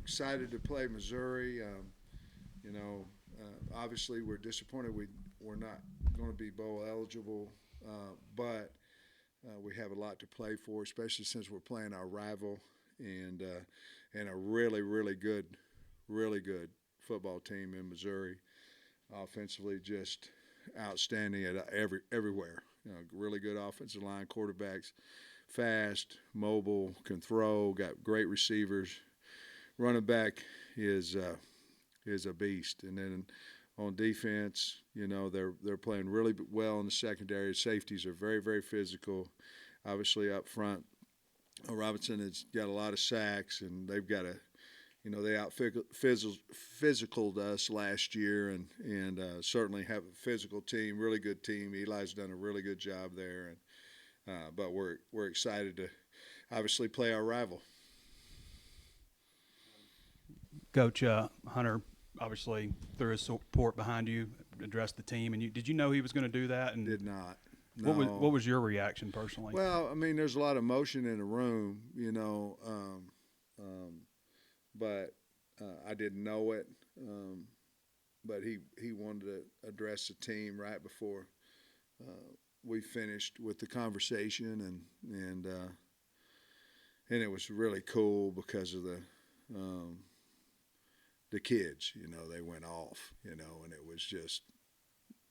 Excited to play Missouri. You know, obviously we're disappointed we're not going to be bowl eligible, but we have a lot to play for, especially since we're playing our rival and a really good football team in Missouri. Offensively, just outstanding at everywhere. Really good offensive line, quarterbacks, fast, mobile, can throw, got great receivers. Running back is uh, is a beast, and then on defense, they're playing really well in the secondary. Safeties are very physical. Obviously up front, Robinson has got a lot of sacks, and they've got a they out physicaled us last year, and certainly have a physical team, really good team. Eli's done a really good job there, and but we're excited to obviously play our rival. Coach Hunter obviously threw his support behind you, addressed the team, and did you know he was going to do that? And Did not. what No. was your reaction personally? Well, I mean, there's a lot of emotion in the room, but I didn't know it. But he wanted to address the team right before we finished with the conversation, and it was really cool because of the kids. They went off. And it was just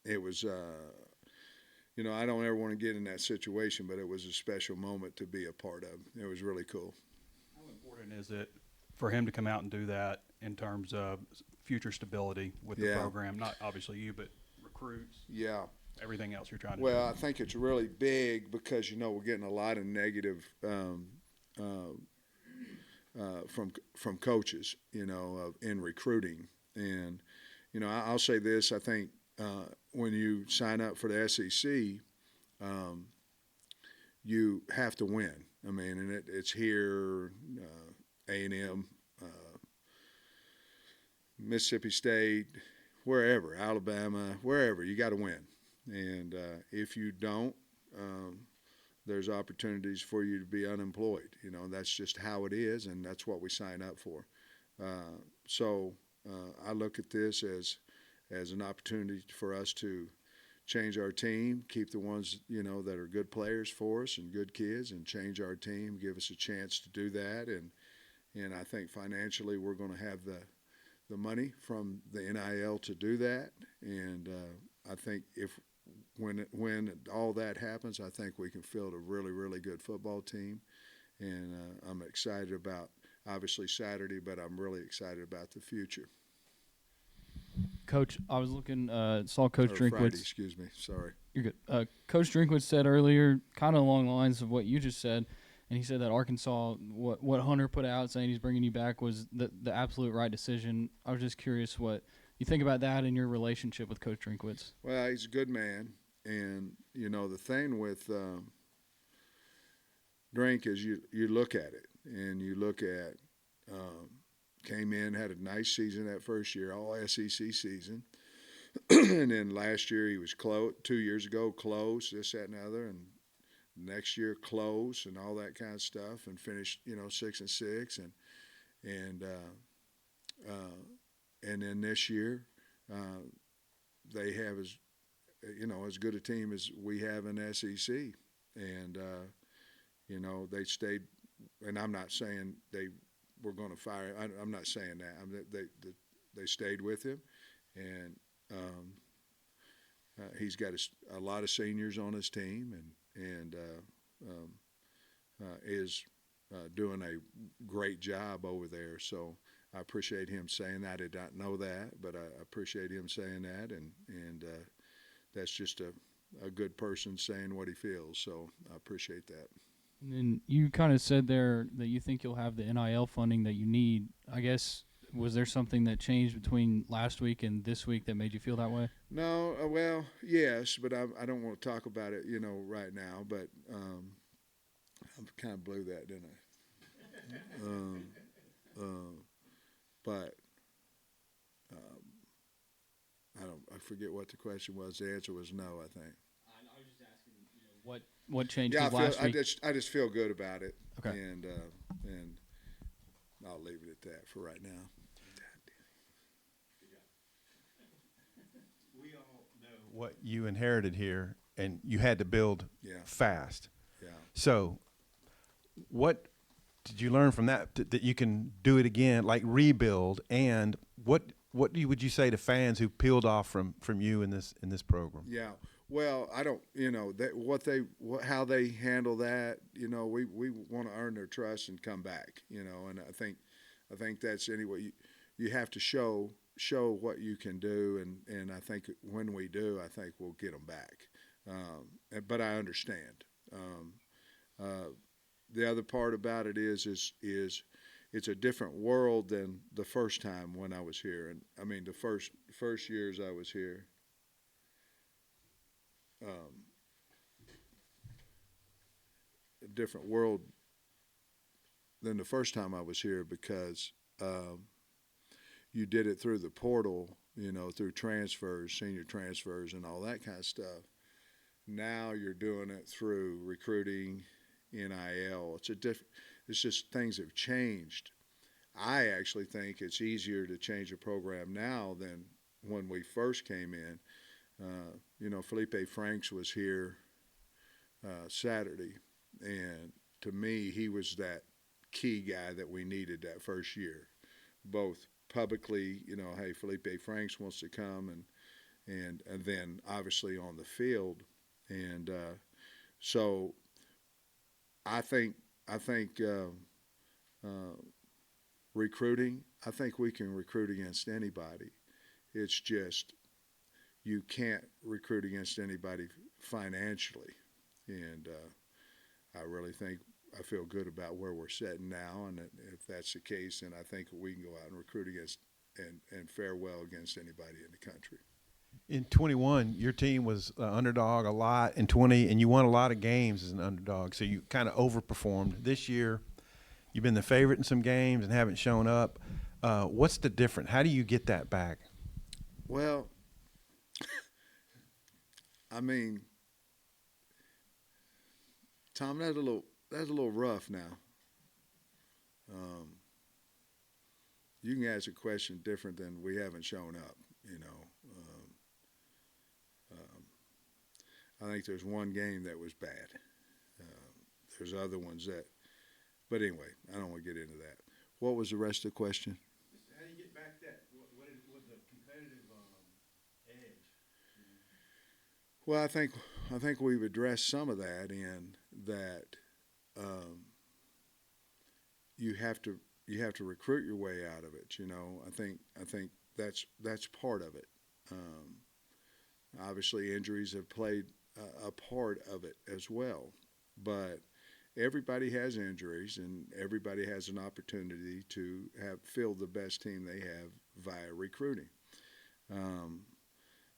it was. I don't ever want to get in that situation, but it was a special moment to be a part of. It was really cool. How important is it for him to come out and do that in terms of future stability with the Yeah, program? Not obviously you, but recruits, yeah. everything else you're trying to do. Well, I think it's really big because we're getting a lot of negative uh, from coaches, in recruiting, and I'll say this: I think when you sign up for the SEC, um, you have to win. I mean, and it's here, A&M, Mississippi State, wherever, Alabama, wherever, you got to win. And if you don't, um, there's opportunities for you to be unemployed. That's just how it is, and that's what we sign up for. So I look at this as an opportunity for us to change our team, keep the ones that are good players for us and good kids, and change our team, give us a chance to do that. And I think financially we're going to have the money from the NIL to do that. And I think if when all that happens, I think we can field a really good football team. And I'm excited about obviously Saturday, but I'm really excited about the future. Coach, I was looking, saw Coach Or Friday, Drinkwitz. excuse me. Sorry. You're good. Coach Drinkwitz said earlier, kind of along the lines of what you just said, and he said that Arkansas, what Hunter put out saying he's bringing you back was the absolute right decision. I was just curious what you think about that and your relationship with Coach Drinkwitz. Well, he's a good man, and the thing with Drink is you look at it and you look at um, came in, had a nice season that first year, all SEC season. And then last year he was close. 2 years ago, close, this, that, and the other. And next year, close, and all that kind of stuff. And finished, 6-6. And then this year, uh, they have as good a team as we have in SEC. And they stayed. And I'm not saying they were going to fire. I'm not saying that. They stayed with him, and he's got a lot of seniors on his team, and is doing a great job over there. So I appreciate him saying that. I did not know that, but I appreciate him saying that, and that's just a good person saying what he feels. So I appreciate that. And then you kind of said there that you think you'll have the NIL funding that you need. I guess, was there something that changed between last week and this week that made you feel that way? No, well, yes, but I don't want to talk about it, right now. But I kind of blew that, didn't I? But I forget what the question was. The answer was no, I think. I was just asking, what changed Yeah, last week? I just feel good about it, Okay. and I'll leave it at that for right now. We all know what you inherited here, and you had to build Yeah. fast. Yeah. So, what did you learn from that that you can do it again, like rebuild? And would you say to fans who peeled off from you in this program? Yeah. Well, I don't, how they handle that, we want to earn their trust and come back, and I think that's anyway. You have to show what you can do, and I think when we do, I think we'll get them back. But I understand. The other part about it is it's a different world than the first time when I was here, and I mean the first years I was here. A different world than the first time I was here because you did it through the portal, through transfers, senior transfers, and all that kind of stuff. Now you're doing it through recruiting, NIL. It's just things have changed. I actually think it's easier to change a program now than when we first came in. Felipe Franks was here Saturday, and to me, he was that key guy that we needed that first year, both publicly, hey, Felipe Franks wants to come, and then obviously on the field, and so I think recruiting. I think we can recruit against anybody. It's just you can't recruit against anybody financially, and I really think I feel good about where we're sitting now, and if that's the case, then I think we can go out and recruit against and fare well against anybody in the country. In 21, your team was underdog a lot. In 20, and you won a lot of games as an underdog, so you kind of overperformed. This year, you've been the favorite in some games and haven't shown up. What's the difference? How do you get that back? Well, I mean, Tom, that's a little rough now. You can ask a question different than we haven't shown up. I think there's one game that was bad. There's other ones that, but anyway, I don't want to get into that. What was the rest of the question? How do you get back that? What was the competitive edge? Well, I think we've addressed some of that in that you have to recruit your way out of it. I think that's part of it. Obviously, injuries have played a part of it as well, but everybody has injuries, and everybody has an opportunity to field the best team they have via recruiting.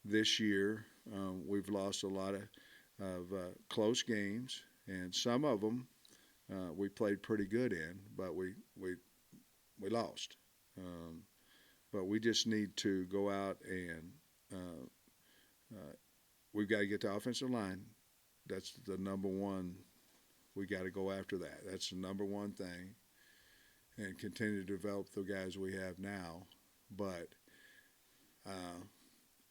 This year, we've lost a lot of close games, and some of them we played pretty good in, but we lost. But we just need to go out and we've got to get the offensive line. That's the number one. We got to go after that. That's the number one thing, and continue to develop the guys we have now. But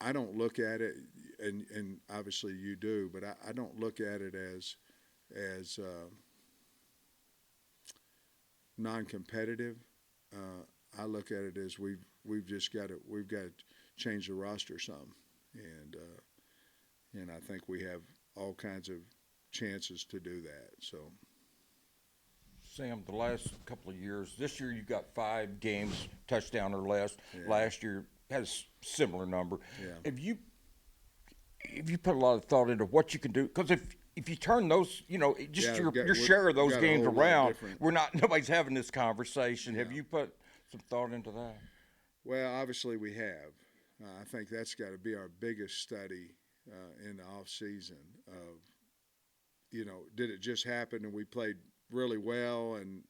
I don't look at it, and obviously you do, but I don't look at it as non-competitive. I look at it as we've got to change the roster some, and I think we have all kinds of chances to do that. So, Sam, the last couple of years, this year you got 5 games, touchdown or less. Yeah. Last year had a similar number. Yeah. If you put a lot of thought into what you can do, because if you turn those, just your share of those got a games whole lot around, different. nobody's having this conversation. Yeah. Have you put some thought into that? Well, obviously we have. I think that's got to be our biggest study in the off season. Of did it just happen and we played really well, and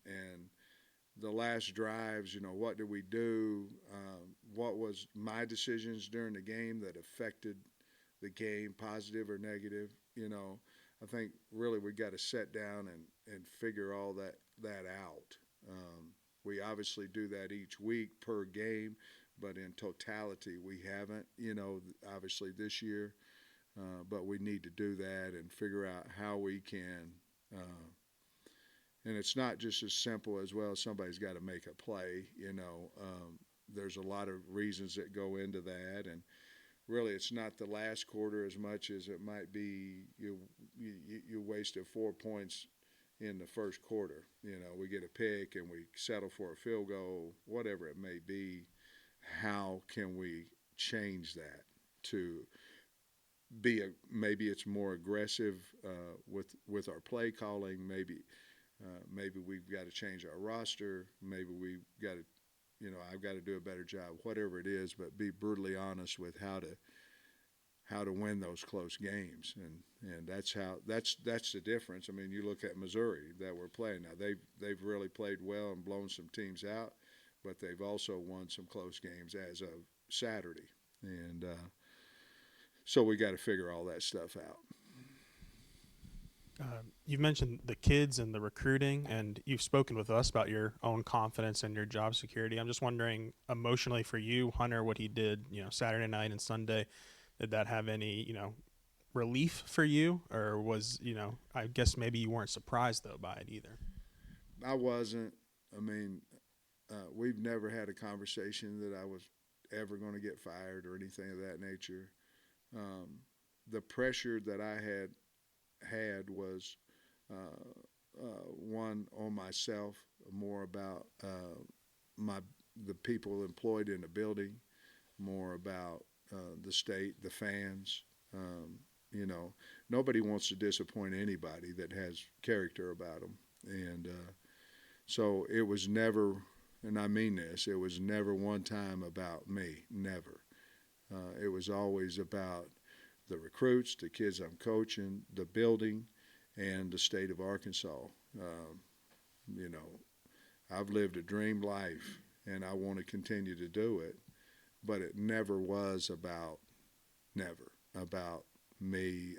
the last drives, what did we do? What was my decisions during the game that affected the game, positive or negative? I think really we got to sit down and figure all that out. We obviously do that each week per game, but in totality, we haven't, obviously this year. But we need to do that and figure out how we can. And it's not just as simple as, well, somebody's got to make a play, there's a lot of reasons that go into that. And really, it's not the last quarter as much as it might be you wasted 4 points in the first quarter. We get a pick and we settle for a field goal, whatever it may be. How can we change that to maybe it's more aggressive with our play calling. Maybe we've got to change our roster. Maybe we've got to, I've got to do a better job. Whatever it is, but be brutally honest with how to win those close games, and that's the difference. I mean, you look at Missouri that we're playing now. They've really played well and blown some teams out, but they've also won some close games as of Saturday, and so we got to figure all that stuff out. You've mentioned the kids and the recruiting, and you've spoken with us about your own confidence and your job security. I'm just wondering, emotionally for you, Hunter, what he did, Saturday night and Sunday, did that have any, relief for you, or was, I guess maybe you weren't surprised though by it either? I wasn't. I mean, we've never had a conversation that I was ever going to get fired or anything of that nature. The pressure that I had was one on myself, more about the people employed in the building, more about the state, the fans. Nobody wants to disappoint anybody that has character about them, and so it was never, and I mean this, it was never one time about me, never. It was always about the recruits, the kids I'm coaching, the building, and the state of Arkansas. I've lived a dream life, and I want to continue to do it, but it never was about me,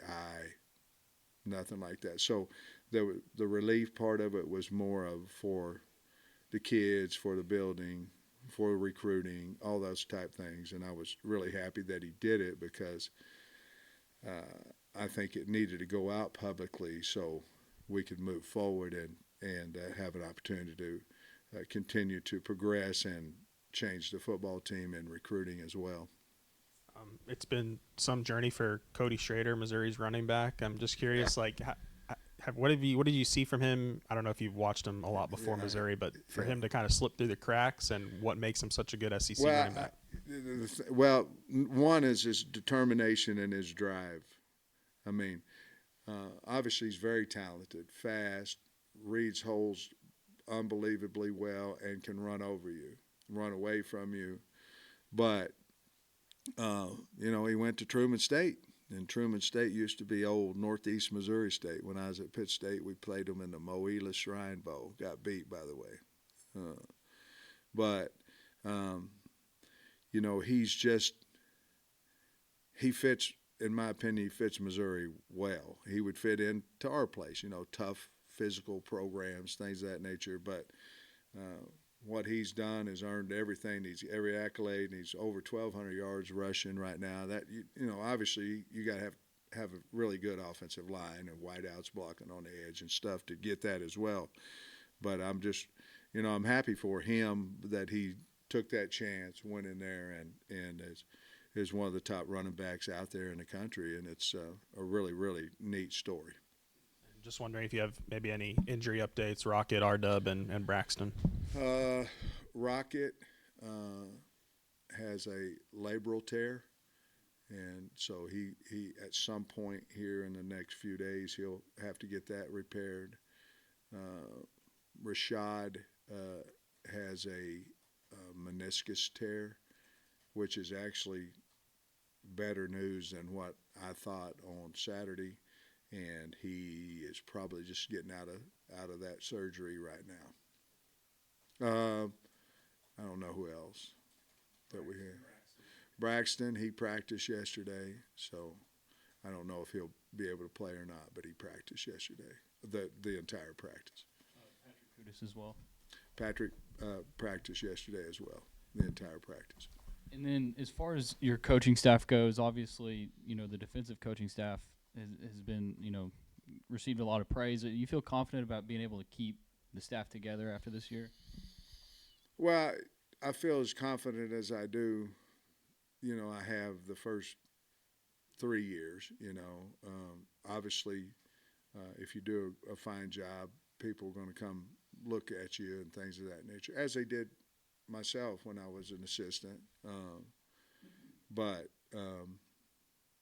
nothing like that. So the relief part of it was more of for the kids, for the building, for recruiting, all those type things. And I was really happy that he did it, because I think it needed to go out publicly so we could move forward and have an opportunity to continue to progress and change the football team and recruiting as well. It's been some journey for Cody Schrader, Missouri's running back. I'm just curious, what did you see from him? I don't know if you've watched him a lot before Missouri, but for him to kind of slip through the cracks, and what makes him such a good SEC running back? Well, one is his determination and his drive. I mean, obviously he's very talented, fast, reads holes unbelievably well, and can run over you, run away from you. But, he went to Truman State, and Truman State used to be old Northeast Missouri State. When I was at Pitt State, we played them in the Moelia Shrine Bowl. Got beat, by the way. He fits, in my opinion, he fits Missouri well. He would fit into our place, tough physical programs, things of that nature. But what he's done has earned everything. He's every accolade, and he's over 1,200 yards rushing right now. That obviously you got to have a really good offensive line and wideouts blocking on the edge and stuff to get that as well. But I'm just, I'm happy for him that he took that chance, went in there, and is one of the top running backs out there in the country, and it's a really, really neat story. Just wondering if you have maybe any injury updates, Rocket, R-Dub, and Braxton. Rocket has a labral tear, and so he at some point here in the next few days he'll have to get that repaired. Rashad has a meniscus tear, which is actually better news than what I thought on Saturday, and he is probably just getting out of that surgery right now. I don't know who else that we have. Braxton, he practiced yesterday, so I don't know if he'll be able to play or not, but he practiced yesterday, the entire practice. Patrick Kudus as well. Patrick practiced yesterday as well, the entire practice. And then as far as your coaching staff goes, obviously, the defensive coaching staff has been, received a lot of praise. You feel confident about being able to keep the staff together after this year? Well, I feel as confident as I do. I have the first 3 years. Obviously, if you do a fine job, people are going to come look at you and things of that nature, as they did myself when I was an assistant. But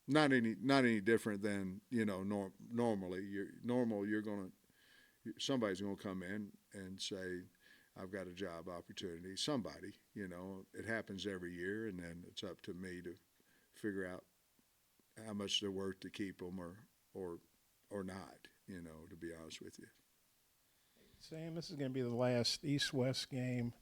not any different than normally. Somebody's going to come in and say, I've got a job opportunity. Somebody, it happens every year, and then it's up to me to figure out how much they're worth to keep them or not. To be honest with you. Sam, this is going to be the last East-West game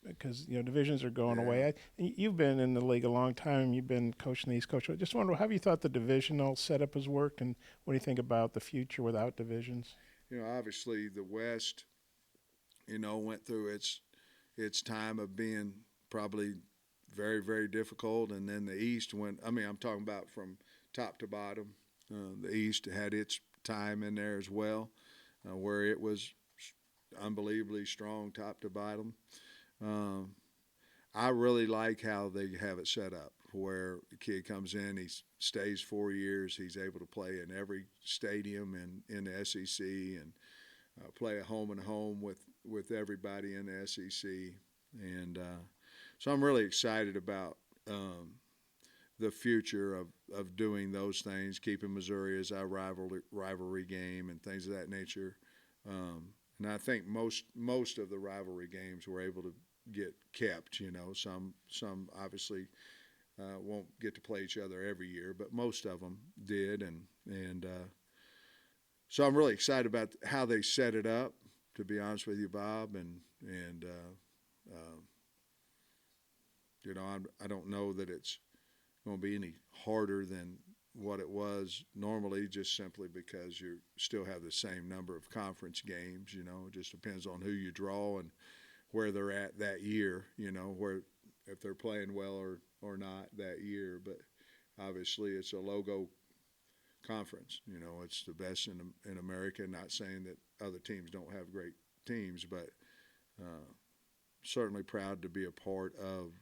because divisions are going Yeah. away. You've been in the league a long time. You've been coaching the East Coast. I just wonder, how have you thought the divisional setup has worked, and what do you think about the future without divisions? Obviously the West, went through its time of being probably very, very difficult, and then the East went. I'm talking about from top to bottom. The East had its time in there as well, where it was unbelievably strong top to bottom. I really like how they have it set up, where the kid comes in, he stays 4 years, he's able to play in every stadium in the SEC and play a home and home with everybody in the SEC. And so I'm really excited about the future of doing those things, keeping Missouri as our rivalry game and things of that nature. And I think most of the rivalry games were able to get kept. Some obviously won't get to play each other every year, but most of them did. And so I'm really excited about how they set it up. To be honest with you, Bob, I don't know that it's going to be any harder than what it was normally, just simply because you still have the same number of conference games. It just depends on who you draw and where they're at that year, where if they're playing well or not that year. But obviously it's a logo conference. It's the best in America. Not saying that other teams don't have great teams, but certainly proud to be a part of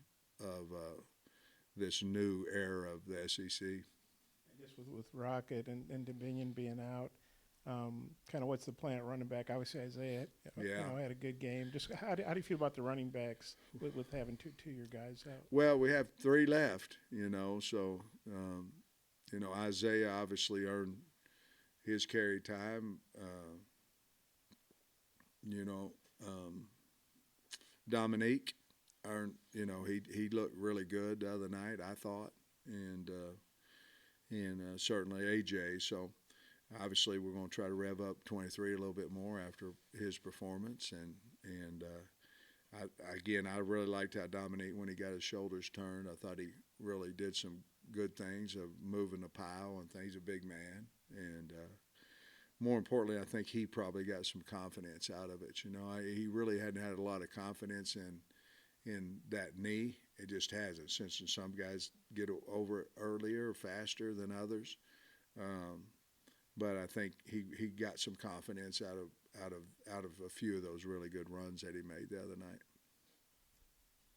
this new era of the SEC. I guess with Rocket and Dominion being out, kind of what's the plan at running back? Obviously Isaiah, had a good game. Just how do you feel about the running backs with having two of your guys out? Well, we have 3 left, so Isaiah obviously earned his carry time. Dominique earned, he looked really good the other night, I thought, and certainly AJ. So obviously we're going to try to rev up 23 a little bit more after his performance, and I really liked how Dominique, when he got his shoulders turned, I thought he really did some good things of moving the pile and things. A big man, and more importantly, I think he probably got some confidence out of it. He really hadn't had a lot of confidence in that knee. It just hasn't. Since some guys get over it earlier or faster than others, but I think he got some confidence out of a few of those really good runs that he made the other night.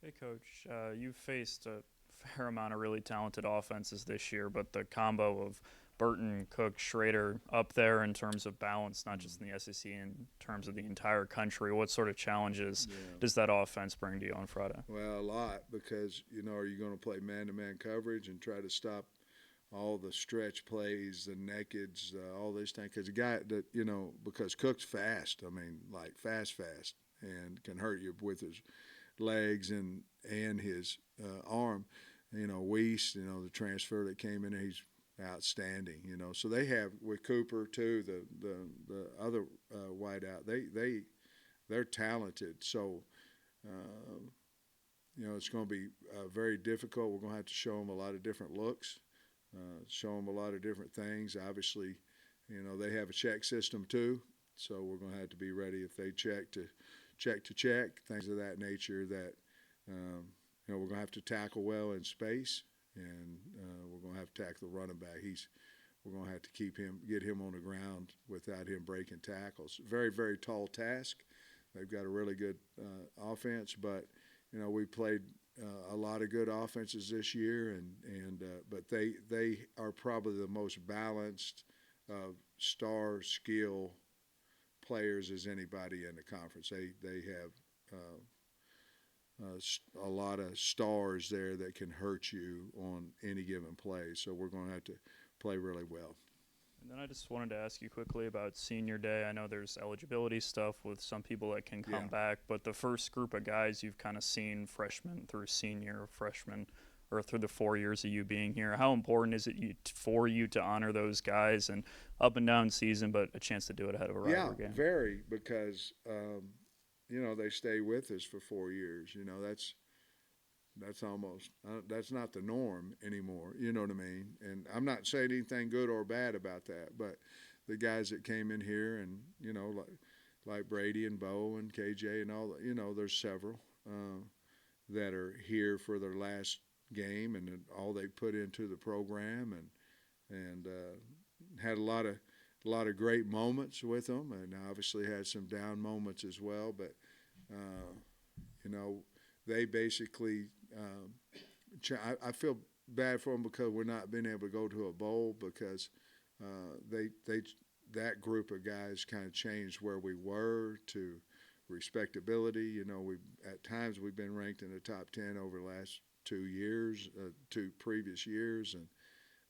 Hey, Coach, you've faced a fair amount of really talented offenses this year, but the combo of Burton, Cook, Schrader up there in terms of balance, not just in the SEC, in terms of the entire country. What sort of challenges does that offense bring to you on Friday? Well, a lot, because, are you going to play man-to-man coverage and try to stop all the stretch plays, the nakeds, all these things? Because the guy that, because Cook's fast, like fast, and can hurt you with his legs and his arm. Weiss, the transfer that came in, he's outstanding. So they have with Cooper too, the other wideout. They're talented. So it's going to be very difficult. We're going to have to show them a lot of different looks, show them a lot of different things. Obviously, they have a check system too. So we're going to have to be ready if they check to check to check, things of that nature that, you know, we're going to have to tackle well in space, and we're going to have to tackle the running back. We're going to have to get him on the ground without him breaking tackles. Very, very tall task. They've got a really good offense, but, you know, we played a lot of good offenses this year, but they are probably the most balanced star skill players as anybody in the conference. They have a lot of stars there that can hurt you on any given play. So we're going to have to play really well. And then I just wanted to ask you quickly about senior day. I know there's eligibility stuff with some people that can come back, but the first group of guys you've kind of seen freshman through senior, freshman, or through the 4 years of you being here, how important is it for you to honor those guys and up and down season, but a chance to do it ahead of a rivalry game? Yeah, very, because you know, they stay with us for 4 years. You know, that's almost that's not the norm anymore. You know what I mean? And I'm not saying anything good or bad about that, but the guys that came in here, and you know, like Brady and Bo and KJ and all, you know, there's several that are here for their last game and all they put into the program, and had a lot of great moments with them, and obviously had some down moments as well. But you know, they basically I feel bad for them because we're not being able to go to a bowl, because that group of guys kind of changed where we were to respectability. You know, at times we've been ranked in the top 10 over the last 2 years, 2 previous years, and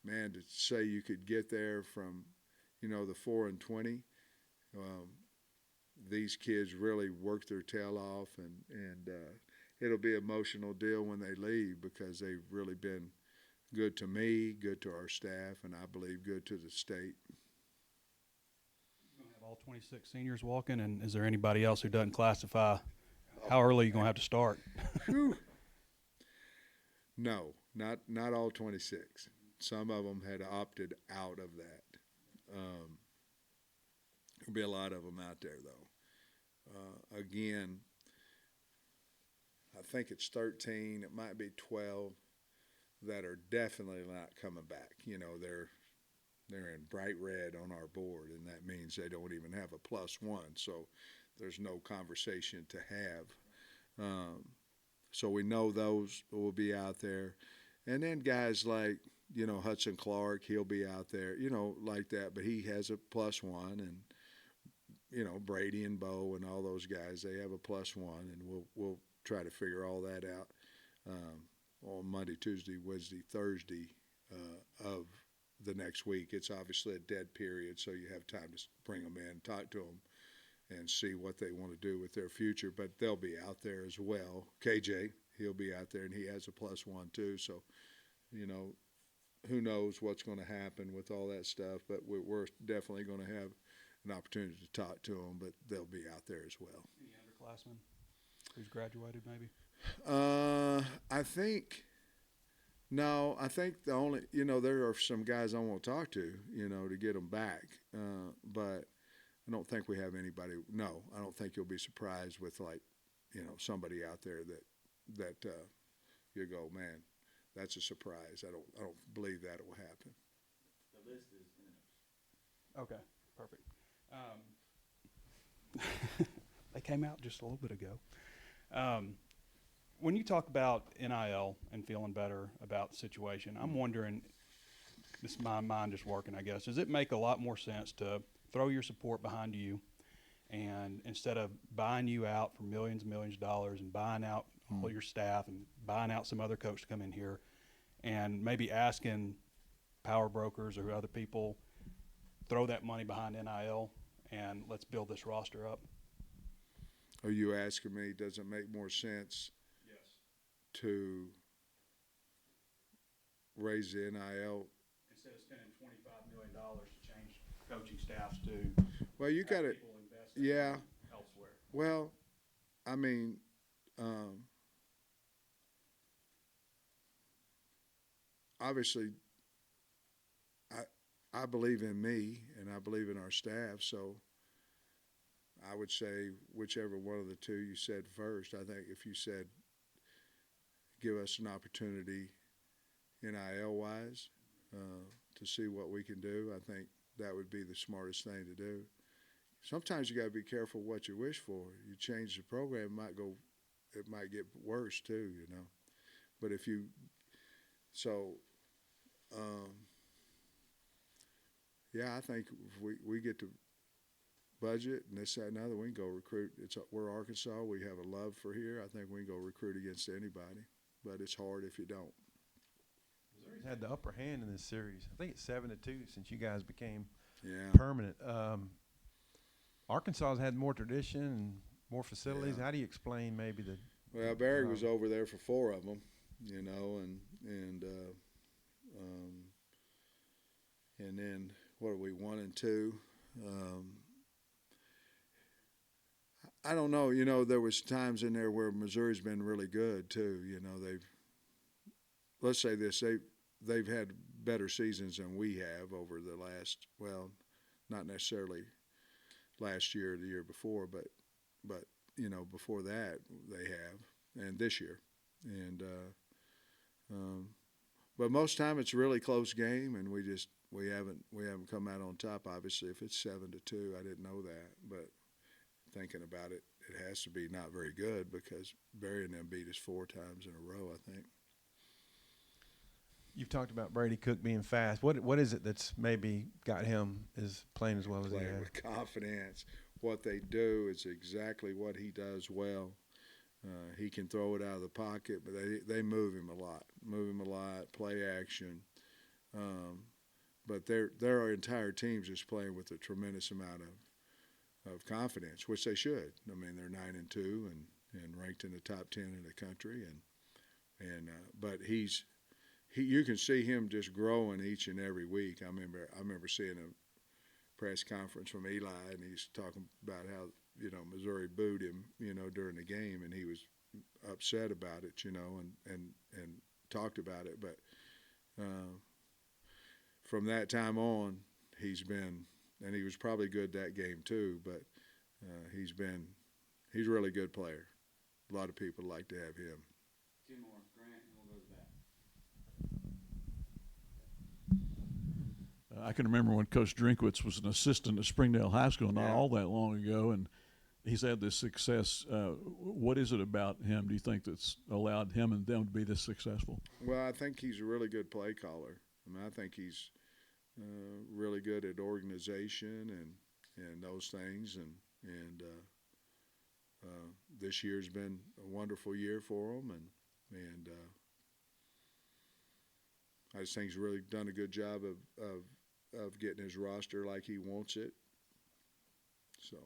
man, to say you could get there from, you know, the 4 and 20. These kids really work their tail off, and it'll be an emotional deal when they leave, because they've really been good to me, good to our staff, and I believe good to the state. You're going to have all 26 seniors walking, and is there anybody else who doesn't classify? How early are you going to have to start? No, not all 26. Some of them had opted out of that. There'll be a lot of them out there, though. Again, I think it's 13. It might be 12 that are definitely not coming back. You know, they're in bright red on our board, and that means they don't even have a +1. So there's no conversation to have. So we know those will be out there. And then guys like, you know, Hudson Clark, he'll be out there, you know, like that. But he has a +1, and, you know, Brady and Bo and all those guys, they have a +1, and we'll try to figure all that out on Monday, Tuesday, Wednesday, Thursday of the next week. It's obviously a dead period, so you have time to bring them in, talk to them, and see what they want to do with their future. But they'll be out there as well. KJ, he'll be out there, and he has a +1 too. So, you know, who knows what's going to happen with all that stuff. But we're definitely going to have an opportunity to talk to them, but they'll be out there as well. Any underclassmen who's graduated, maybe? I think the only, you know, there are some guys I want to talk to, you know, to get them back. But I don't think we have anybody. No, I don't think you'll be surprised with, like, you know, somebody out there that you go, man, that's a surprise. I don't believe that will happen. The list is finished. Okay, perfect. They came out just a little bit ago. When you talk about NIL and feeling better about the situation, I'm wondering, this is my mind just working, I guess, does it make a lot more sense to throw your support behind you, and instead of buying you out for millions and millions of dollars and buying out all your staff and buying out some other coach to come in here, and maybe asking power brokers or other people, throw that money behind NIL and let's build this roster up? Are you asking me, does it make more sense to raise the NIL? Instead of spending $25 million to change coaching staffs to Well, you got it. Yeah. Elsewhere. Well, I mean, obviously, I believe in me and I believe in our staff. So I would say whichever one of the two you said first. I think if you said give us an opportunity NIL wise to see what we can do, I think that would be the smartest thing to do. Sometimes you got to be careful what you wish for. You change the program, it might get worse too, you know. But if you, so, yeah, I think if we get to budget and this, that, and other, we can go recruit. We're Arkansas. We have a love for here. I think we can go recruit against anybody, but it's hard if you don't. Missouri's had the upper hand in this series. I think it's 7-2 since you guys became Yeah. permanent. Arkansas has had more tradition and more facilities. Yeah. How do you explain maybe the? Well, Barry was over there for 4 of them, you know, and then what are we 1 and 2? I don't know. You know, there was times in there where Missouri's been really good too. You know, let's say this, they've had better seasons than we have over the last, well, not necessarily last year or the year before, but you know, before that they have, and this year, and but most time it's a really close game, and we haven't come out on top. Obviously, if it's 7-2, I didn't know that, but thinking about it, it has to be not very good because Barry and them beat us 4 times in a row, I think. You've talked about Brady Cook being fast. What is it that's maybe got him is playing as well as he Playing has? with confidence. What they do is exactly what he does well. He can throw it out of the pocket, but they move him a lot, play action. But their entire team's just playing with a tremendous amount of confidence, which they should. I mean, they're 9-2 and ranked in the top 10 in the country, but you can see him just growing each and every week. I remember seeing a press conference from Eli, and he's talking about how, you know, Missouri booed him, you know, during the game, and he was upset about it, you know, and talked about it. But from that time on, he's been, and he was probably good that game too, but he's a really good player. A lot of people like to have him. 2 more. Grant, and we'll go to the back. I can remember when Coach Drinkwitz was an assistant at Springdale High School not Yeah. all that long ago, and he's had this success. What is it about him, do you think, that's allowed him and them to be this successful? Well, I think he's a really good play caller. I mean, I think he's really good at organization and those things, and this year's been a wonderful year for him, and I just think he's really done a good job of getting his roster like he wants it. So.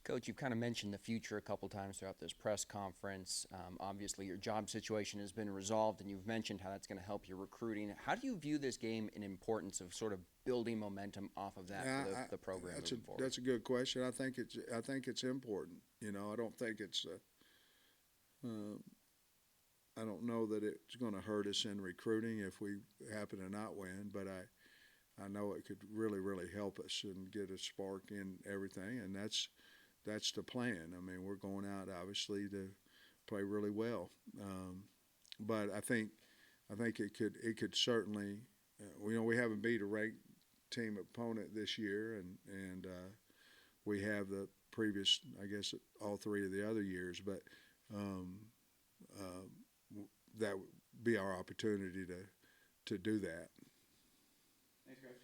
Coach, you've kind of mentioned the future a couple times throughout this press conference. Obviously, your job situation has been resolved, and you've mentioned how that's going to help your recruiting. How do you view this game in importance of sort of building momentum off of that for the program moving forward? That's a good question. I think it's important. You know, I don't think it's. I don't know that it's going to hurt us in recruiting if we happen to not win, but I know it could really, really help us and get a spark in everything, and that's the plan. I mean, we're going out obviously to play really well, but I think it could certainly. You know, we haven't beat a ranked team opponent this year, and we have the previous, I guess, all 3 of the other years, but that would be our opportunity to do that. Thanks, Coach.